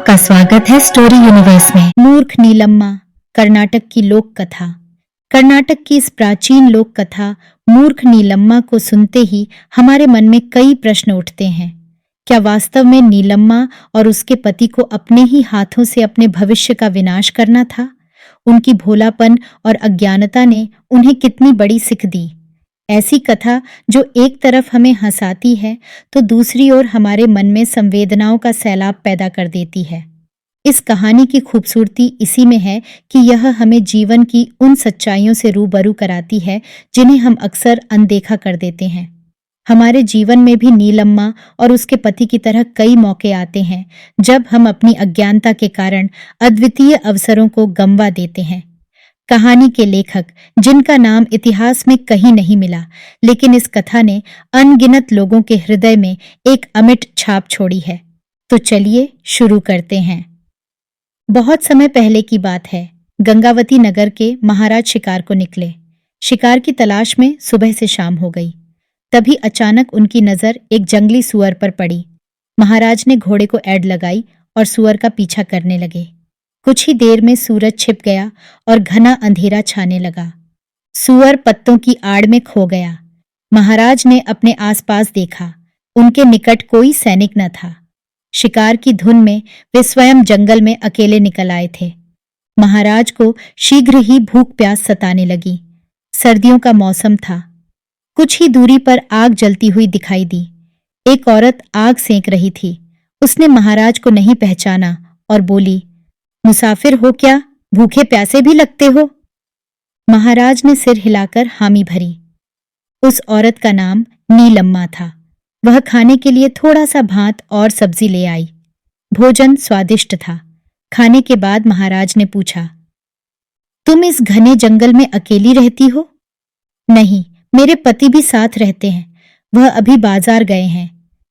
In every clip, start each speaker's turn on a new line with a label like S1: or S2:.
S1: आपका स्वागत है स्टोरी यूनिवर्स में। मूर्ख नीलम्मा, कर्नाटक की लोक कथा। कर्नाटक की इस प्राचीन लोक कथा मूर्ख नीलम्मा को सुनते ही हमारे मन में कई प्रश्न उठते हैं। क्या वास्तव में नीलम्मा और उसके पति को अपने ही हाथों से अपने भविष्य का विनाश करना था? उनकी भोलापन और अज्ञानता ने उन्हें कितनी बड़ी सीख दी। ऐसी कथा जो एक तरफ हमें हंसाती है तो दूसरी ओर हमारे मन में संवेदनाओं का सैलाब पैदा कर देती है। इस कहानी की खूबसूरती इसी में है कि यह हमें जीवन की उन सच्चाइयों से रूबरू कराती है जिन्हें हम अक्सर अनदेखा कर देते हैं। हमारे जीवन में भी नीलम्मा और उसके पति की तरह कई मौके आते हैं जब हम अपनी अज्ञानता के कारण अद्वितीय अवसरों को गंवा देते हैं। कहानी के लेखक, जिनका नाम इतिहास में कहीं नहीं मिला, लेकिन इस कथा ने अनगिनत लोगों के हृदय में एक अमिट छाप छोड़ी है। तो चलिए शुरू करते हैं। बहुत समय पहले की बात है। गंगावती नगर के महाराज शिकार को निकले। शिकार की तलाश में सुबह से शाम हो गई। तभी अचानक उनकी नजर एक जंगली सुअर पर पड़ी। महाराज ने घोड़े को ऐड लगाई और सुअर का पीछा करने लगे। कुछ ही देर में सूरज छिप गया और घना अंधेरा छाने लगा। सूअर पत्तों की आड़ में खो गया। महाराज ने अपने आसपास देखा। उनके निकट कोई सैनिक न था। शिकार की धुन में वे स्वयं जंगल में अकेले निकल आए थे। महाराज को शीघ्र ही भूख प्यास सताने लगी। सर्दियों का मौसम था। कुछ ही दूरी पर आग जलती हुई दिखाई दी। एक औरत आग सेंक रही थी। उसने महाराज को नहीं पहचाना और बोली, मुसाफिर हो क्या? भूखे प्यासे भी लगते हो? महाराज ने सिर हिलाकर हामी भरी। उस औरत का नाम नीलम्मा था। वह खाने के लिए थोड़ा सा भात और सब्जी ले आई। भोजन स्वादिष्ट था। खाने के बाद महाराज ने पूछा, तुम इस घने जंगल में अकेली रहती हो? नहीं, मेरे पति भी साथ रहते हैं। वह अभी बाजार गए हैं,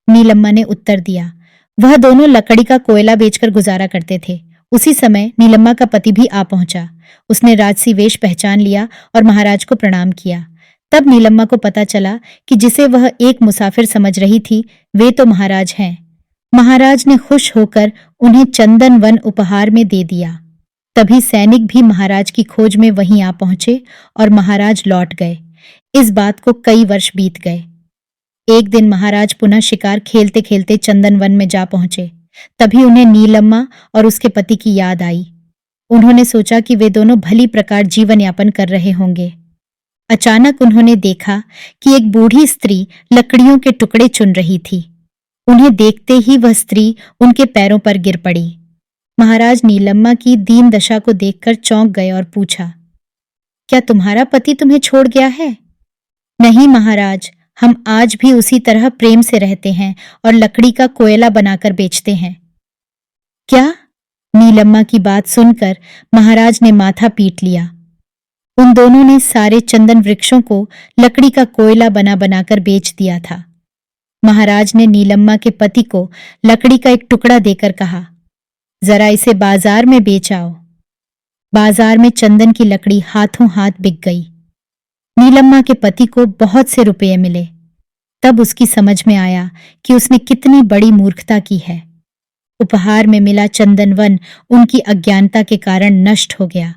S1: नीलम्मा ने उत्तर दिया। वह दोनों लकड़ी का कोयला बेचकर गुजारा करते थे। उसी समय नीलम्मा का पति भी आ पहुंचा। उसने राजसी वेश पहचान लिया और महाराज को प्रणाम किया। तब नीलम्मा को पता चला कि जिसे वह एक मुसाफिर समझ रही थी, वे तो महाराज हैं। महाराज ने खुश होकर उन्हें चंदन वन उपहार में दे दिया। तभी सैनिक भी महाराज की खोज में वहीं आ पहुंचे और महाराज लौट गए। इस बात को कई वर्ष बीत गए। एक दिन महाराज पुनः शिकार खेलते खेलते चंदन वन में जा पहुंचे। तभी उन्हें नीलम्मा और उसके पति की याद आई। उन्होंने सोचा कि वे दोनों भली प्रकार जीवन यापन कर रहे होंगे। अचानक उन्होंने देखा कि एक बूढ़ी स्त्री लकड़ियों के टुकड़े चुन रही थी। उन्हें देखते ही वह स्त्री उनके पैरों पर गिर पड़ी। महाराज नीलम्मा की दीन दशा को देखकर चौंक गए और पूछा, क्या तुम्हारा पति तुम्हें छोड़ गया है? नहीं महाराज, हम आज भी उसी तरह प्रेम से रहते हैं और लकड़ी का कोयला बनाकर बेचते हैं। क्या? नीलम्मा की बात सुनकर महाराज ने माथा पीट लिया। उन दोनों ने सारे चंदन वृक्षों को लकड़ी का कोयला बना बनाकर बेच दिया था। महाराज ने नीलम्मा के पति को लकड़ी का एक टुकड़ा देकर कहा, जरा इसे बाजार में बेच आओ। बाजार में चंदन की लकड़ी हाथों हाथ बिक गई। नीलम्मा के पति को बहुत से रुपये मिले। तब उसकी समझ में आया कि उसने कितनी बड़ी मूर्खता की है। उपहार में मिला चंदनवन उनकी अज्ञानता के कारण नष्ट हो गया।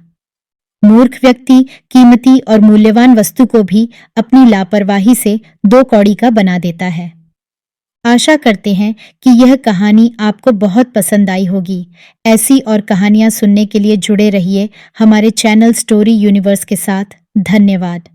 S1: मूर्ख व्यक्ति कीमती और मूल्यवान वस्तु को भी अपनी लापरवाही से दो कौड़ी का बना देता है। आशा करते हैं कि यह कहानी आपको बहुत पसंद आई होगी। ऐसी और कहानियां सुनने के लिए जुड़े रहिए हमारे चैनल स्टोरी यूनिवर्स के साथ। धन्यवाद।